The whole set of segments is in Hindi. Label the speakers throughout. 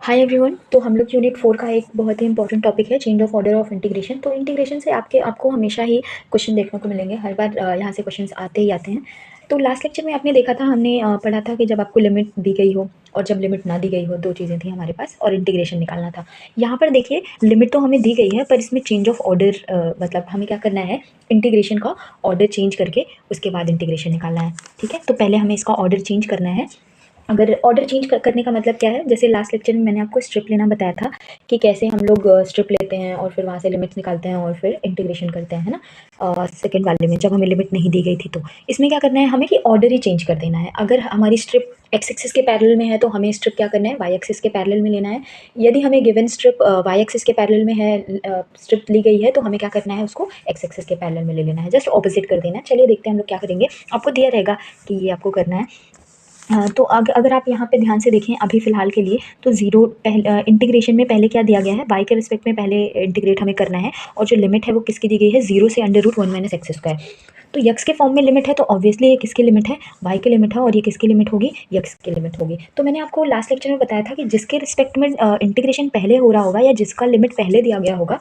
Speaker 1: Hi everyone. तो हम लोग यूनिट 4 का एक बहुत ही इंपॉर्टेंट टॉपिक है change of order of integration. तो इंटीग्रेशन से आपको हमेशा ही क्वेश्चन देखने को मिलेंगे, हर बार यहाँ से क्वेश्चंस आते ही आते हैं। तो लास्ट लेक्चर में आपने देखा था, हमने पढ़ा था कि जब आपको लिमिट दी गई हो और जब लिमिट ना दी गई हो, दो चीज़ें थी हमारे पास और इंटीग्रेशन निकालना था। यहाँ पर देखिए लिमिट तो हमें दी गई है, पर इसमें चेंज ऑफ ऑर्डर मतलब हमें क्या करना है, इंटीग्रेशन का ऑर्डर चेंज करके उसके बाद इंटीग्रेशन निकालना है। ठीक है, तो पहले हमें इसका ऑर्डर चेंज करना है। अगर ऑर्डर चेंज करने का मतलब क्या है, जैसे लास्ट लेक्चर में मैंने आपको स्ट्रिप लेना बताया था कि कैसे हम लोग स्ट्रिप लेते हैं और फिर वहाँ से लिमिट्स निकालते हैं और फिर इंटीग्रेशन करते हैं, है ना। सेकंड वाले में जब हमें लिमिट नहीं दी गई थी, तो इसमें क्या करना है हमें कि ऑर्डर ही चेंज कर देना है। अगर हमारी स्ट्रिप एक्स एक्सिस के पैरेलल में है तो हमें स्ट्रिप क्या करना है, वाई एक्सिस के पैरेलल में लेना है। यदि हमें गिवन स्ट्रिप वाई एक्सिस के पैरेलल में है, स्ट्रिप ली गई है, तो हमें क्या करना है, उसको एक्स एक्सिस के पैरेलल में ले लेना है, जस्ट ऑपोजिट कर देना है। चलिए देखते हैं हम लोग क्या करेंगे। आपको दिया रहेगा कि ये आपको करना है। तो अगर आप यहाँ पे ध्यान से देखें अभी फ़िलहाल के लिए, तो ज़ीरो पहले इंटीग्रेशन में पहले क्या दिया गया है, वाई के रिस्पेक्ट में पहले इंटीग्रेट हमें करना है, और जो लिमिट है वो किसकी दी गई है, 0 से √1 - एक्स स्क्वायर। तो यक्स के फॉर्म में लिमिट है, तो ऑब्वियसली ये किसकी लिमिट है, वाई की लिमिट है, और ये किसकी लिमिट होगी, यक्स की लिमिट होगी। तो मैंने आपको लास्ट लेक्चर में बताया था कि जिसके रिस्पेक्ट में इंटीग्रेशन पहले हो रहा होगा या जिसका लिमिट पहले दिया गया होगा,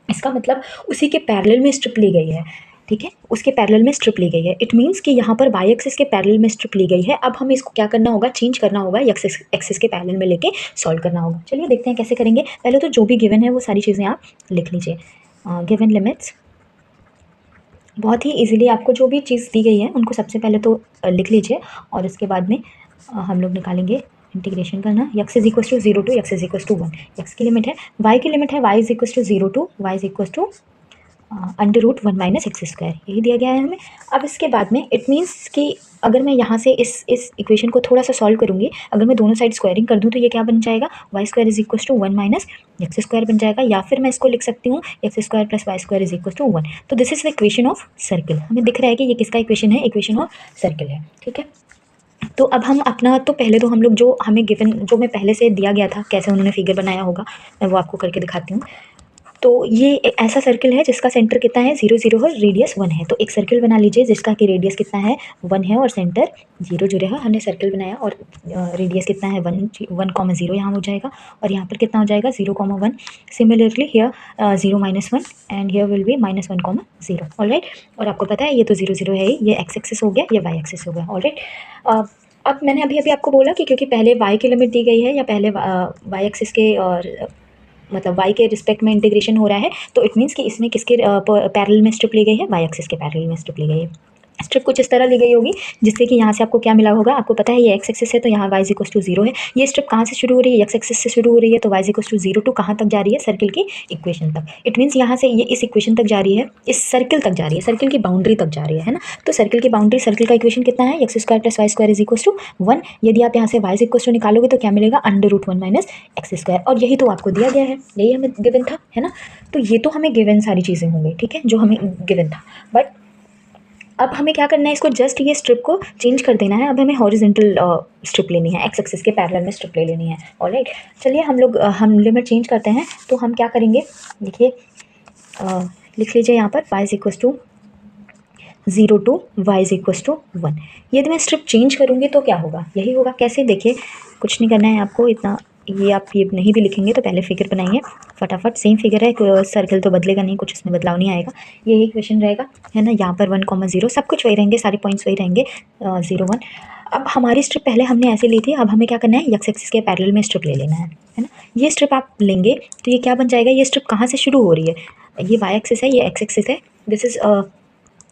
Speaker 1: इसका मतलब उसी के पैरेलल में स्ट्रिप ली गई है। ठीक है, उसके पैरेलल में स्ट्रिप ली गई है। इट मीन्स कि यहाँ पर वाई एक्सिस के पैरेलल में स्ट्रिप ली गई है। अब हमें इसको क्या करना होगा, चेंज करना होगा, एक्स एक्सिस के पैरेलल में लेके सॉल्व करना होगा। चलिए देखते हैं कैसे करेंगे। पहले तो जो भी गिवन है वो सारी चीज़ें आप लिख लीजिए। गिवन लिमिट्स बहुत ही इजीली आपको जो भी चीज़ दी गई है उनको सबसे पहले तो लिख लीजिए, और उसके बाद में हम लोग निकालेंगे इंटीग्रेशन करना। x is equal to 0 to x is equal to 1। X की लिमिट है, y की लिमिट है, y is equal to 0 to y is equal to √1 - X square, यही दिया गया है हमें। अब इसके बाद में इट मीन्स कि अगर मैं यहाँ से इस इक्वेशन को थोड़ा सा सॉल्व करूँगी, अगर मैं दोनों साइड स्क्वायरिंग कर दूँ तो ये क्या बन जाएगा, Y square is equal to 1 - X square बन जाएगा। या फिर मैं इसको लिख सकती हूँ X square plus Y square is equal to 1। तो this is the equation of circle. हमें दिख रहा है कि ये किसका इक्वेशन है, इक्वेशन ऑफ सर्किल है। ठीक है, तो अब हम अपना, तो पहले तो हम लोग जो हमें गिवन, जो मैं पहले से दिया गया था, कैसे उन्होंने फिगर बनाया होगा मैं वो आपको करके दिखाती हूँ। तो ये एक ऐसा सर्किल है जिसका सेंटर कितना है, 0 0 है, रेडियस 1 है। तो एक सर्किल बना लीजिए जिसका कि रेडियस कितना है, 1 है, और सेंटर 0 0 है। हमने सर्किल बनाया और रेडियस कितना है, 1 0 यहाँ हो जाएगा, और यहाँ पर कितना हो जाएगा, 0 1। Similarly here 0 -1 and here will be -1 0। Alright, और आपको पता है ये तो 0 0 है ही, ये एक्स एक्सिस हो गया, ये वाई एक्सिस हो गया। ऑलराइट, अब मैंने अभी आपको बोला कि क्योंकि पहले वाई की लिमिट दी गई है या पहले वाई एक्सिस के और मतलब y के रिस्पेक्ट में इंटीग्रेशन हो रहा है, तो इट मीन्स कि इसमें किसके पैरेलल में स्ट्रिप ली गई है, वाई एक्सिस के पैरेलल में स्ट्रिप ली गई है। स्ट्रिप कुछ इस तरह ली गई होगी जिससे कि यहाँ से आपको क्या मिला होगा, आपको पता है ये एक्स एक्सिस है तो यहाँ वाई इक्वल टू 0 है। ये स्ट्रिप कहाँ से शुरू हो रही है, एक्स एक्सिस से शुरू हो रही है, तो वाई इक्वल टू 0 टू कहाँ तक जा रही है, सर्किल की इक्वेशन तक। इट मीन्स यहाँ से ये इस इक्वेशन तक जा रही है, इस सर्किल तक जा रही है, सर्किल की बाउंड्री तक जा रही है ना। तो सर्किल की बाउंड्री, सर्किल का इक्वेशन कितना है, X square plus Y square is equal to 1। यदि आप यहाँ से वाई इक्वल टू निकालोगे तो क्या मिलेगा, √1 - एक्स स्क्वायर, और यही तो आपको दिया गया है, यही हमें गिवन था, है ना। तो ये तो हमें गिवन सारी चीज़ें होंगी, ठीक है, जो हमें गिवन था। बट अब हमें क्या करना है, इसको जस्ट ये स्ट्रिप को चेंज कर देना है। अब हमें हॉरिजॉन्टल स्ट्रिप लेनी है, एक्स एक्सिस के पैरेलल में स्ट्रिप ले लेनी है। ऑलराइट, चलिए हम लोग हम लिमिट चेंज करते हैं। तो हम क्या करेंगे, देखिए लिख लीजिए यहाँ पर y is equal to 0 to y is equal to 1। यदि मैं स्ट्रिप चेंज करूँगी तो क्या होगा, यही होगा। कैसे, देखिए कुछ नहीं करना है आपको इतना, ये आप ये नहीं भी लिखेंगे तो पहले फिगर बनाइए फटाफट। सेम फिगर है, सर्कल तो बदलेगा नहीं, कुछ इसमें बदलाव नहीं आएगा, यही इक्वेशन रहेगा, है ना। यहाँ पर 1 0 सब कुछ वही रहेंगे, सारे पॉइंट्स वही रहेंगे, 0 1। अब हमारी स्ट्रिप पहले हमने ऐसे ली थी, अब हमें क्या करना है, एक्स एक्सिस के पैरेलल में स्ट्रिप ले लेना है ना। ये स्ट्रिप आप लेंगे तो ये क्या बन जाएगा, ये स्ट्रिप कहाँ से शुरू हो रही है, ये वाई एक्सिस है, ये एक्स एक्सिस है, दिस इज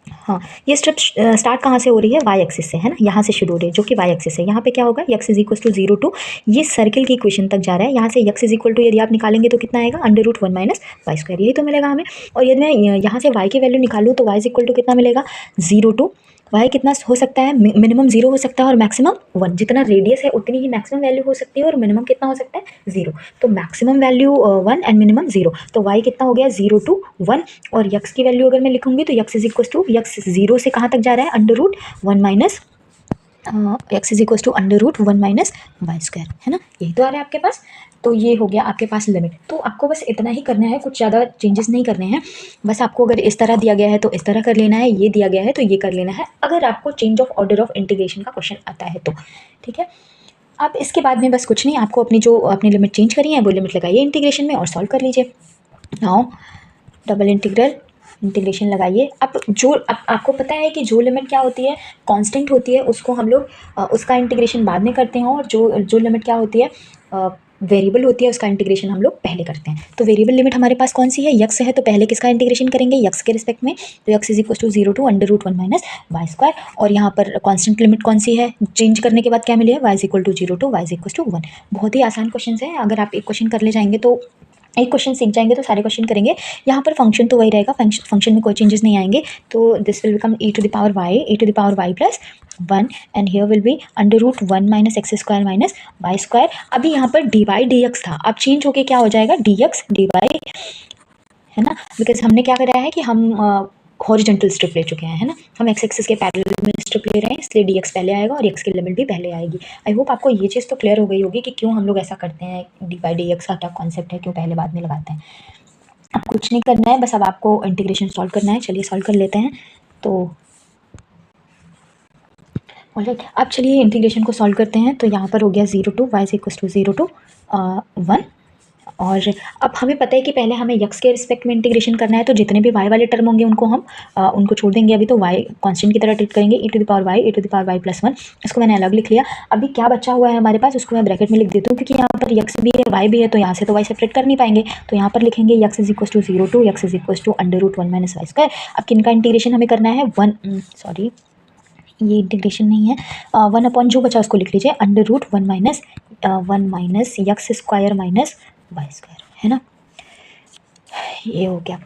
Speaker 1: हाँ, ये स्ट्रिप स्टार्ट कहाँ से हो रही है, वाई एक्सिस से, है ना, यहाँ से शुरू हो रही है जो कि वाई एक्सिस है। यहाँ पे क्या होगा, x is equal to 0 to, ये सर्किल की इक्वेशन तक जा रहा है। यहाँ से x इज इक्वल टू यदि आप निकालेंगे तो कितना आएगा, √1 - वाई स्क्वायर, यही तो मिलेगा हमें। और यदि मैं यहाँ से y की वैल्यू निकालूँ तो y इज इक्वल टू कितना मिलेगा, 0 टू y कितना हो सकता है, मिनिमम 0 हो सकता है और मैक्सिमम 1। जितना रेडियस है उतनी ही मैक्सिमम वैल्यू हो सकती है, और मिनिमम कितना हो सकता है, 0। तो मैक्सिमम वैल्यू 1 एंड मिनिमम 0। तो y कितना हो गया, 0 टू 1। और x की वैल्यू अगर मैं लिखूंगी तो x is equal to, x 0 से कहाँ तक जा रहा है, √1 - x is equal to √1 - y square, है ना, यही तो आ रहा है आपके पास। तो ये हो गया आपके पास लिमिट। तो आपको बस इतना ही करना है, कुछ ज़्यादा चेंजेस नहीं करने हैं। बस आपको अगर इस तरह दिया गया है तो इस तरह कर लेना है, ये दिया गया है तो ये कर लेना है, अगर आपको change of order of integration का क्वेश्चन आता है तो। ठीक है, अब इसके बाद में बस कुछ नहीं, आपको अपनी लिमिट चेंज करी है वो लिमिट लगाइए इंटीग्रेशन में और सॉल्व कर लीजिए। नाउ डबल इंटीग्रेशन लगाइए। अब आपको पता है कि जो लिमिट क्या होती है, कांस्टेंट होती है, उसको हम लोग उसका इंटीग्रेशन बाद में करते हैं, और जो लिमिट क्या होती है, वेरिएबल होती है, उसका इंटीग्रेशन हम लोग पहले करते हैं। तो वेरिएबल लिमिट हमारे पास कौन सी है, यक्स है, तो पहले किसका इंटीग्रेशन करेंगे, यक्स के रिस्पेक्ट में। तो x is equal to 0 to √1 minus y square, और यहाँ पर कांस्टेंट लिमिट कौन सी है, चेंज करने के बाद क्या मिलेगा, y is equal to 0 to y is equal to 1। बहुत ही आसान क्वेश्चन है, अगर आप एक क्वेश्चन कर ले जाएंगे तो एक क्वेश्चन सीख जाएंगे तो सारे क्वेश्चन करेंगे। यहाँ पर फंक्शन तो वही रहेगा, फंक्शन में कोई चेंजेस नहीं आएंगे। तो this will become e to the power y plus 1, and here will be √1 minus x square minus y square. अभी यहाँ पर dy dx था, अब चेंज होके क्या हो जाएगा, dx dy, है ना, बिकॉज हमने क्या करा है कि हम हॉरिजॉन्टल स्ट्रिप ले चुके हैं, है ना, हम एक्स एक्सिस के पैरेलल में स्ट्रिप ले रहे हैं, इसलिए dx पहले आएगा और x की लिमिट भी पहले आएगी। आई होप आपको ये चीज़ तो क्लियर हो गई होगी कि क्यों हम लोग ऐसा करते हैं, dy dx का क्या कॉन्सेप्ट है, क्यों पहले बाद में लगाते हैं। अब कुछ नहीं करना है, बस अब आपको इंटीग्रेशन सॉल्व करना है। चलिए सॉल्व कर लेते हैं। तो ऑलराइट, अब चलिए इंटीग्रेशन को सॉल्व करते हैं। तो यहाँ पर हो गया 0 to y is equal to 0 to 1, और अब हमें पता है कि पहले हमें यक्स के रिस्पेक्ट में इंटीग्रेशन करना है, तो जितने भी y वाले टर्म होंगे उनको हम उनको छोड़ देंगे। अभी तो y कांस्टेंट की तरह ट्रीट करेंगे, e to the power y plus 1, इसको मैंने अलग लिख लिया। अभी क्या बचा हुआ है हमारे पास, उसको मैं ब्रैकेट में लिख देती हूँ, क्योंकि यहाँ पर यक्स भी है y भी है, तो यहाँ से तो y सेपरेट कर नहीं पाएंगे, तो यहाँ पर लिखेंगे x is equal to 0 to x is equal to √1 minus y square. अब किन का इंटीग्रेशन हमें करना है, ये इंटीग्रेशन नहीं है, 1 अपॉन जो बचा उसको लिख लीजिए, √1 minus x square minus y square, है ना, ये हो गया।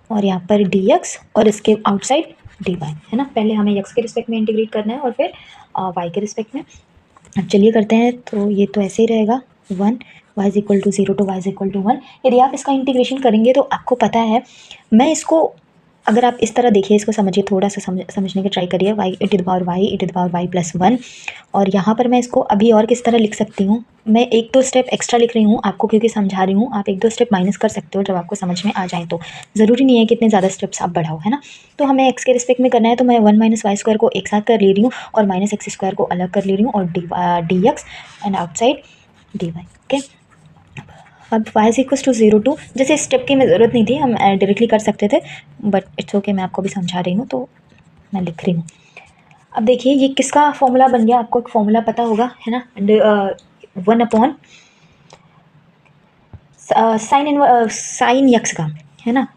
Speaker 1: और यहाँ पर dx और इसके आउटसाइड dy, है ना, पहले हमें x के रिस्पेक्ट में इंटीग्रेट करना है और फिर y के रिस्पेक्ट में। अब चलिए करते हैं। तो ये तो ऐसे ही रहेगा, 1 y is equal to 0 to y is equal to 1। यदि आप इसका इंटीग्रेशन करेंगे तो आपको पता है, मैं इसको, अगर आप इस तरह देखिए, इसको समझिए, थोड़ा सा समझने की ट्राई करिए, e to the power y plus 1, और यहाँ पर मैं इसको अभी और किस तरह लिख सकती हूँ, मैं एक दो स्टेप एक्स्ट्रा लिख रही हूँ आपको क्योंकि समझा रही हूँ, आप एक दो स्टेप माइनस कर सकते हो जब आपको समझ में आ जाए, तो ज़रूरी नहीं है कि इतने ज़्यादा स्टेप्स आप बढ़ाओ, है ना। तो हमें एक्स के रिस्पेक्ट में करना है, तो मैं 1 माइनस वाई स्क्वायर को एक साथ कर ले रही हूँ और माइनस एक्स स्क्वायर को अलग कर ले रही हूँ, और dx and outside dy, okay. अब y is equal to 0 to, जैसे स्टेप की में ज़रूरत नहीं थी, हम डायरेक्टली कर सकते थे, बट इट्स ओके, मैं आपको भी समझा रही हूँ तो मैं लिख रही हूँ। अब देखिए ये किसका फॉर्मूला बन गया, आपको एक फॉर्मूला पता होगा, है ना, 1 अपॉन साइन यक्स का, है ना।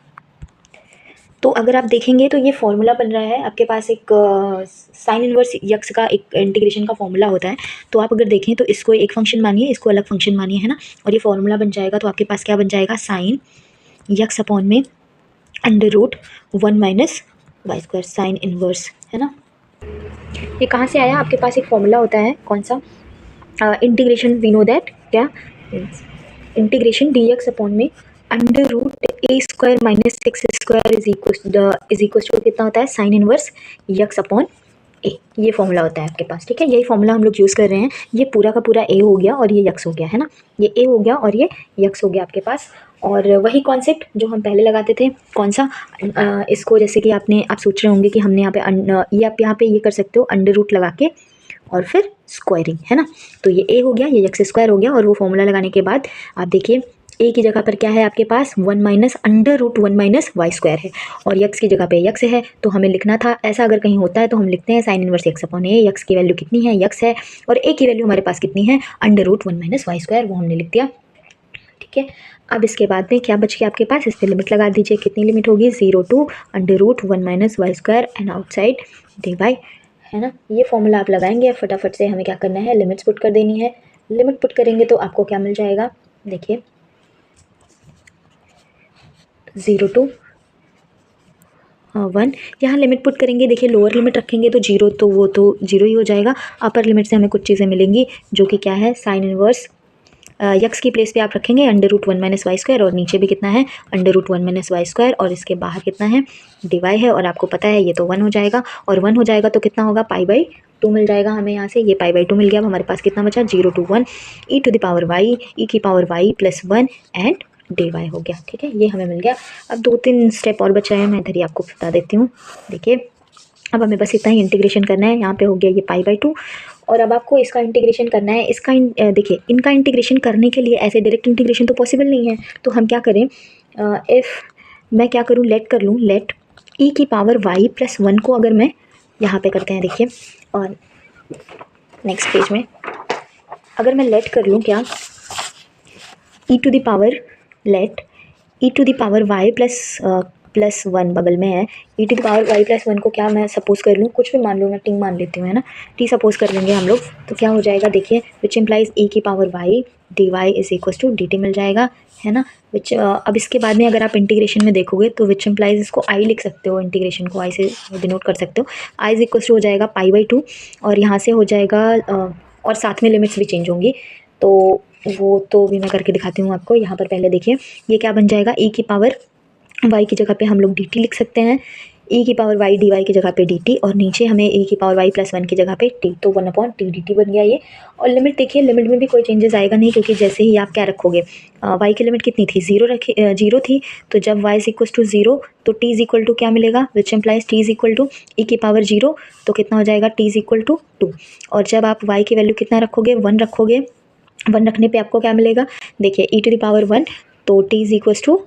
Speaker 1: तो अगर आप देखेंगे तो ये फॉर्मूला बन रहा है आपके पास, एक साइन इनवर्स यक्स का एक इंटीग्रेशन का फॉर्मूला होता है। तो आप अगर देखें तो इसको एक फंक्शन मानिए, इसको अलग फंक्शन मानिए, है ना, और ये फॉर्मूला बन जाएगा। तो आपके पास क्या बन जाएगा, साइन यक्स अपॉन में √1 minus y square, sine inverse, है ना। ये कहाँ से आया, आपके पास एक फॉर्मूला होता है, कौन सा, इंटीग्रेशन, वी नो दैट, क्या, इंटीग्रेशन dx अपॉन में √a² minus x square is equal to कितना होता है, sine inverse x upon a, ये फॉर्मूला होता है आपके पास, ठीक है। यही फॉर्मूला हम लोग यूज़ कर रहे हैं। ये पूरा का पूरा ए हो गया और ये यक्स हो गया, है ना, ये ए हो गया और ये यक्स हो गया आपके पास। और वही कॉन्सेप्ट जो हम पहले लगाते थे, कौन सा, इसको जैसे कि आप सोच रहे होंगे कि हमने यहाँ पे ये, आप यहाँ पे ये कर सकते हो, √ लगा के और फिर स्क्वायरिंग, है ना। तो ये ए हो गया, ये यक्स स्क्वायर हो गया, और वो फॉर्मूला लगाने के बाद आप देखिए ए की जगह पर क्या है आपके पास, 1 माइनस √1 माइनस वाई स्क्वायर है, और यक्स की जगह पे यक्स है, तो हमें लिखना था ऐसा, अगर कहीं होता है तो हम लिखते हैं साइन इनवर्स एक्स अपॉन ए, यक्स की वैल्यू कितनी है, यक्स है, और ए की वैल्यू हमारे पास कितनी है, √1 माइनस वाई स्क्वायर, वो हमने लिख दिया, ठीक है। अब इसके बाद में क्या बच गया आपके पास, इस पर लिमिट लगा दीजिए, कितनी लिमिट होगी, 0 to √1 minus y square and outside dy, है ना। ये फॉर्मूला आप लगाएंगे, फटाफट से हमें क्या करना है, लिमिट्स पुट कर देनी है। लिमिट पुट करेंगे तो आपको क्या मिल जाएगा, देखिए 0 टू 1, यहाँ लिमिट पुट करेंगे, देखिए लोअर लिमिट रखेंगे तो 0, तो वो तो 0 ही हो जाएगा। अपर लिमिट से हमें कुछ चीज़ें मिलेंगी जो कि क्या है, साइन इनवर्स यक्स की प्लेस पे आप रखेंगे √1 माइनस वाई स्क्वायर, और नीचे भी कितना है, √1 माइनस वाई स्क्वायर, और इसके बाहर कितना है, dy है, और आपको पता है ये तो 1 हो जाएगा, और 1 हो जाएगा तो कितना होगा, π/2 मिल जाएगा हमें यहाँ से, ये π/2 मिल गया। अब हमारे पास कितना बचा, 0 to 1 e to the power y plus 1 and dy हो गया, ठीक है, ये हमें मिल गया। अब 2-3 स्टेप और बचा है, मैं इधर ही आपको बता देती हूँ। देखिए अब हमें बस इतना ही इंटीग्रेशन करना है, यहाँ पे हो गया ये π/2, और अब आपको इसका इंटीग्रेशन करना है। इसका देखिए, इनका इंटीग्रेशन करने के लिए ऐसे डायरेक्ट इंटीग्रेशन तो पॉसिबल नहीं है, तो हम क्या करें, इफ़ मैं क्या करूँ, लेट कर लूँ, लेट e की पावर y प्लस 1 को अगर मैं यहाँ पे करते हैं, देखिए, और नेक्स्ट पेज में अगर मैं लेट कर लूँ क्या, e to the power, let e to the power y plus 1 बगल में है, e to the power y plus 1 को क्या मैं सपोज कर लूँ, कुछ भी मान लूँ, मैं टी मान लेती हूँ, है ना, टी सपोज कर लेंगे हम लोग, तो क्या हो जाएगा, देखिए, विच इम्प्लाइज e की पावर y dy is equal to dt मिल जाएगा, है ना, विच अब इसके बाद में अगर आप इंटीग्रेशन में देखोगे तो विच इम्प्लाइज इसको i लिख सकते हो, इंटीग्रेशन को i से डिनोट कर सकते हो, i इज इक्वल टू हो जाएगा π/2, और यहाँ से हो जाएगा और साथ में लिमिट्स भी चेंज होंगी, तो वो तो भी मैं करके दिखाती हूँ आपको। यहाँ पर पहले देखिए, ये क्या बन जाएगा, e की पावर y की जगह पे हम लोग dt लिख सकते हैं, e की पावर y dy की जगह पे dt, और नीचे हमें e की पावर y प्लस 1 की जगह पे t, तो 1/t dt बन गया ये। और लिमिट देखिए, लिमिट में भी कोई चेंजेस आएगा नहीं, क्योंकि जैसे ही आप क्या रखोगे, y की लिमिट कितनी थी, 0 थी, तो जब y इज इक्वल टू 0 तो t इज इक्वल टू क्या मिलेगा, which implies t is equal to e की पावर 0, तो कितना हो जाएगा, t इज इक्वल टू 2, और जब आप y की वैल्यू कितना रखोगे, 1 रखोगे, 1 रखने पे आपको क्या मिलेगा, देखिए, e टू द पावर 1, तो t is equal to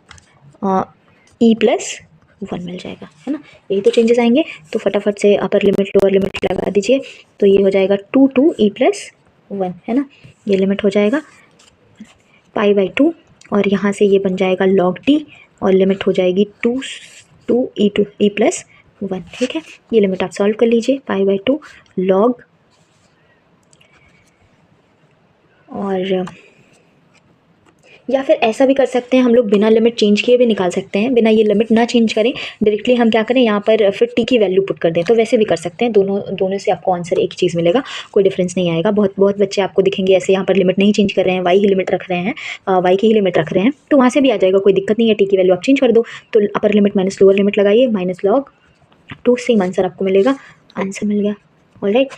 Speaker 1: e plus 1 मिल जाएगा, है ना, यही तो चेंजेस आएंगे। तो फटाफट से अपर लिमिट लोअर लिमिट लगा दीजिए, तो ये हो जाएगा 2 e प्लस 1, है ना, ये लिमिट हो जाएगा π/2, और यहाँ से ये बन जाएगा log t, और लिमिट हो जाएगी 2 e प्लस 1, ठीक है, ये लिमिट आप सॉल्व कर लीजिए, π/2 log, और या फिर ऐसा भी कर सकते हैं हम लोग, बिना लिमिट चेंज किए भी निकाल सकते हैं, बिना ये लिमिट ना चेंज करें, डायरेक्टली हम क्या करें, यहाँ पर फिर टी की वैल्यू पुट कर दें, तो वैसे भी कर सकते हैं, दोनों से आपको आंसर एक चीज़ मिलेगा, कोई डिफरेंस नहीं आएगा। बहुत बच्चे आपको दिखेंगे ऐसे यहाँ पर लिमिट नहीं चेंज कर रहे हैं, वाई की लिमिट रख रहे हैं, वाई की ही लिमिट रख रहे हैं, तो वहाँ से भी आ जाएगा, कोई दिक्कत नहीं है, टी की वैल्यू आप चेंज कर दो, तो अपर लिमिट माइनस लोअर लिमिट लगाइए, माइनस लॉग 2, सेम आंसर आपको मिलेगा, आंसर मिल गया, ऑलराइट।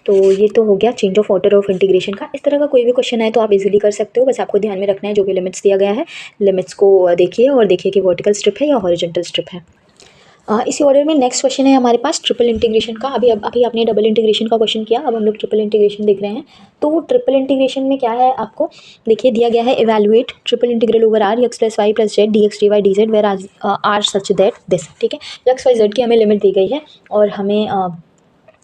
Speaker 1: तो ये तो हो गया change of order of integration का। इस तरह का कोई भी क्वेश्चन आए तो आप इजीली कर सकते हो, बस आपको ध्यान में रखना है जो भी लिमिट्स दिया गया है, लिमिट्स को देखिए और देखिए कि वर्टिकल स्ट्रिप है या हॉरिजॉन्टल स्ट्रिप है। इसी ऑर्डर में नेक्स्ट क्वेश्चन है हमारे पास ट्रिपल इंटीग्रेशन का। अभी आपने डबल इंटीग्रेशन का क्वेश्चन किया, अब हम लोग ट्रिपल इंटीग्रेशन देख रहे हैं। तो ट्रिपल इंटीग्रेशन में क्या है, आपको देखिए दिया गया है, evaluate triple integral over R x plus Y plus Z D x D Y D z where R such that this, ठीक है, एक्स वाई जेड की हमें लिमिट दी गई है और हमें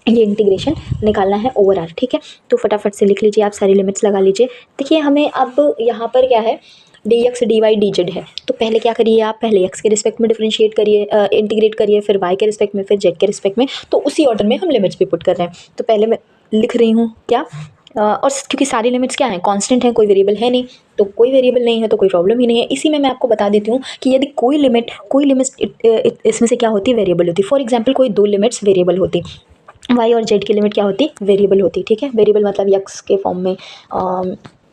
Speaker 1: ये इंटीग्रेशन निकालना है ओवर आर, ठीक है। तो फटाफट से लिख लीजिए, आप सारी लिमिट्स लगा लीजिए। देखिए हमें अब यहाँ पर क्या है, d x D Y D z है, तो पहले क्या करिए, आप पहले एक्स के रिस्पेक्ट में डिफरेंशिएट करिए, इंटीग्रेट करिए, फिर वाई के रिस्पेक्ट में, फिर जेड के रिस्पेक्ट में, तो उसी ऑर्डर में हम लिमिट्स भी पुट कर रहे हैं। तो पहले मैं लिख रही हूँ क्या, और क्योंकि सारी लिमिट्स क्या हैं, कांस्टेंट है, कोई वेरिएबल है नहीं, तो कोई वेरिएबल नहीं है तो कोई प्रॉब्लम ही नहीं है। इसी में मैं आपको बता देती हूँ कि यदि कोई लिमिट इसमें से क्या होती है, वेरिएबल होती। फॉर एग्जाम्पल कोई दो लिमिट्स वेरिएबल होती, वाई और जेड की लिमिट क्या होती, वेरिएबल होती, ठीक है, वेरिएबल मतलब एक्स के फॉर्म में,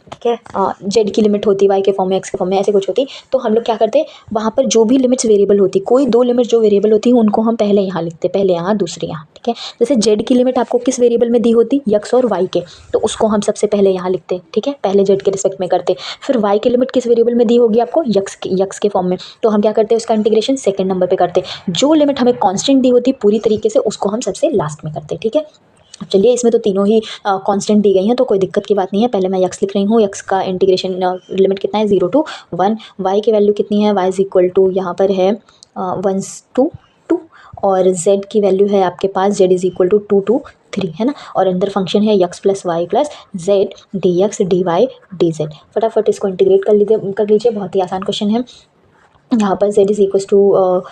Speaker 1: ठीक है, जेड की लिमिट होती, वाई के फॉर्म में, एक्स के फॉर्म में, ऐसे कुछ होती। तो हम लोग क्या करते, वहाँ पर जो भी लिमिट्स वेरिएबल होती, कोई दो लिमिट जो वेरिएबल होती हैं उनको हम पहले यहाँ लिखते, पहले यहाँ दूसरी यहाँ, ठीक है। जैसे जेड की लिमिट आपको किस वेरिएबल में दी होती, एक्स और वाई के, तो उसको हम सबसे पहले यहाँ लिखते, ठीक है, पहले जेड के रिस्पेक्ट में करते। फिर वाई की लिमिट किस वेरिएबल में दी होगी आपको, एक्स के फॉर्म में, तो हम क्या करते हैं, उसका इंटीग्रेशन सेकेंड नंबर पर करते। जो लिमिट हमें कॉन्स्टेंट दी होती पूरी तरीके से, उसको हम सबसे लास्ट में करते, ठीक है। चलिए, इसमें तो तीनों ही कांस्टेंट दी गई हैं, तो कोई दिक्कत की बात नहीं है। पहले मैं एक्स लिख रही हूँ, एक्स का इंटीग्रेशन लिमिट कितना है, 0 to 1, वाई की वैल्यू कितनी है, वाई इज इक्वल टू यहाँ पर है 1 to 2, और जेड की वैल्यू है आपके पास, Z is equal to 2 to 3, है ना, और अंदर फंक्शन है X plus Y plus Z D x D Y D Z. फटाफट इसको इंटीग्रेट कर लीजिए, बहुत ही आसान क्वेश्चन है। यहाँ पर z is equal to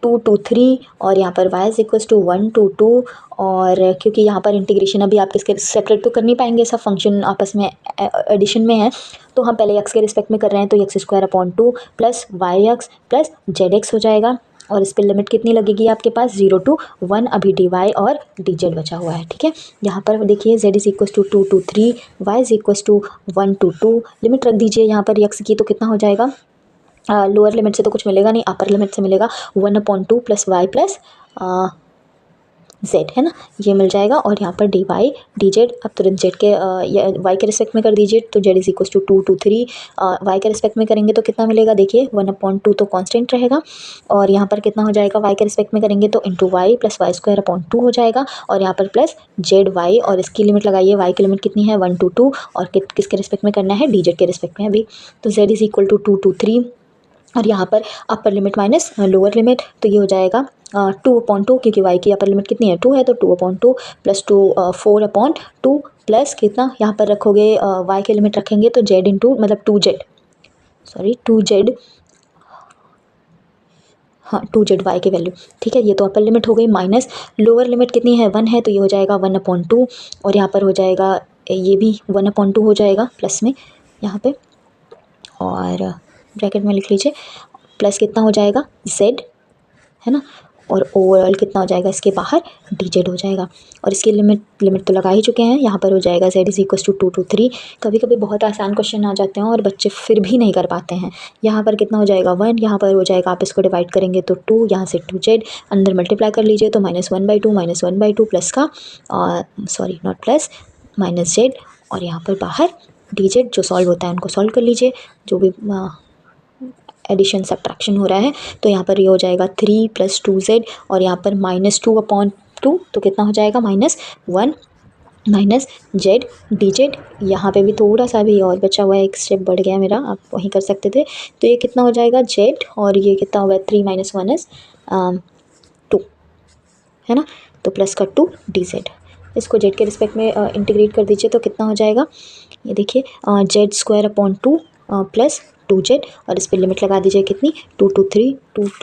Speaker 1: 2 to 3, और यहाँ पर y is equal to 1 to 2, और क्योंकि यहाँ पर इंटीग्रेशन अभी आप इसके सेपरेट तो कर नहीं पाएंगे, सब फंक्शन आपस में एडिशन में है, तो हम पहले x के रिस्पेक्ट में कर रहे हैं, तो x² plus y x plus z x हो जाएगा, और इस पर लिमिट कितनी लगेगी आपके पास, 0 to 1, अभी डी वाई और डी जेड बचा हुआ है, ठीक है। यहाँ पर देखिए z is equal to 2 to 3, y is equal to 1 to 2, limit रख दीजिए यहाँ पर x की, तो कितना हो जाएगा, लोअर लिमिट से तो कुछ मिलेगा नहीं, अपर लिमिट से मिलेगा 1/2 प्लस वाई प्लस z है ना, ये मिल जाएगा। और यहाँ पर dy dz, अब तुरंत z के y के रिस्पेक्ट में कर दीजिए, तो z is equal to 2 to 3, y के रिस्पेक्ट में करेंगे तो कितना मिलेगा, देखिए 1/2 तो कांस्टेंट रहेगा, और यहाँ पर कितना हो जाएगा, y के रिस्पेक्ट में करेंगे तो into y plus Y square upon 2 हो जाएगा, और यहाँ पर प्लस ZY, और इसकी लिमिट लगाइए, y की लिमिट कितनी है 1 to 2, और किसके रिस्पेक्ट में करना है, dz के रिस्पेक्ट में अभी, तो z is equal to 2 to 3, और यहाँ पर upper limit minus lower limit, तो ये हो जाएगा 2/2, क्योंकि y की अपर लिमिट कितनी है 2 है, तो 2/2 प्लस 2 4/2 प्लस कितना यहाँ पर रखोगे, y की लिमिट रखेंगे तो z इंटू मतलब 2z, हाँ 2ZY की वैल्यू, ठीक है। ये तो अपर लिमिट हो गई, माइनस लोअर लिमिट कितनी है 1 है, तो ये हो जाएगा 1/2, और यहाँ पर हो जाएगा ये भी 1/2 हो जाएगा प्लस में यहाँ पे, और ब्रैकेट में लिख लीजिए, प्लस कितना हो जाएगा z है ना, और ओवरऑल कितना हो जाएगा इसके बाहर dz हो जाएगा, और इसकी लिमिट तो लगा ही चुके हैं, यहाँ पर हो जाएगा z is equal to 2 to 3। कभी कभी बहुत आसान क्वेश्चन आ जाते हैं और बच्चे फिर भी नहीं कर पाते हैं। यहाँ पर कितना हो जाएगा 1, यहाँ पर हो जाएगा, आप इसको डिवाइड करेंगे तो 2, यहाँ से 2z, अंदर मल्टीप्लाई कर लीजिए तो -1/2 प्लस का sorry not plus minus z, और यहाँ पर बाहर dz, जो सॉल्व होता है उनको सॉल्व कर लीजिए, जो भी एडिशन सब्ट्रैक्शन हो रहा है, तो यहाँ पर ये हो जाएगा 3 + 2z, और यहाँ पर -2/2, तो कितना हो जाएगा -1 माइनस z dz। यहाँ पे भी थोड़ा सा भी और बचा हुआ है, एक स्टेप बढ़ गया मेरा, आप वहीं कर सकते थे, तो ये कितना हो जाएगा z, और ये कितना होगा 3 - 1 is 2 है ना, तो प्लस का 2 dz, इसको z के रिस्पेक्ट में इंटीग्रेट कर दीजिए तो कितना हो जाएगा, ये देखिए z²/2 प्लस 2z, और इस पर लिमिट लगा दीजिए कितनी 2 to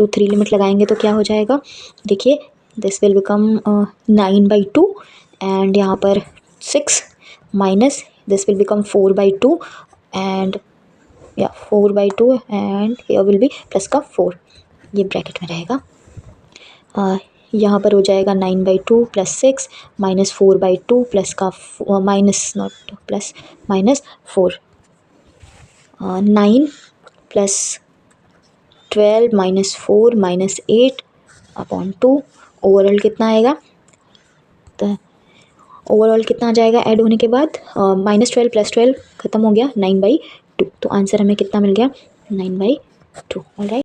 Speaker 1: 3 लिमिट लगाएंगे तो क्या हो जाएगा, देखिए दिस विल बिकम 9/2, एंड यहाँ पर 6 minus this will become 4/2, and या 4/2, and here will B plus का 4, ये ब्रैकेट में रहेगा। यहाँ पर हो जाएगा 9/2 प्लस 6 माइनस 4/2 प्लस का minus not plus minus 4, 9 plus 12 minus 4 minus 8/2, overall कितना आएगा, तो ओवरऑल कितना आ जाएगा ऐड होने के बाद, -12 + 12 खत्म हो गया 9/2, तो आंसर हमें कितना मिल गया 9/2, ऑलराइट।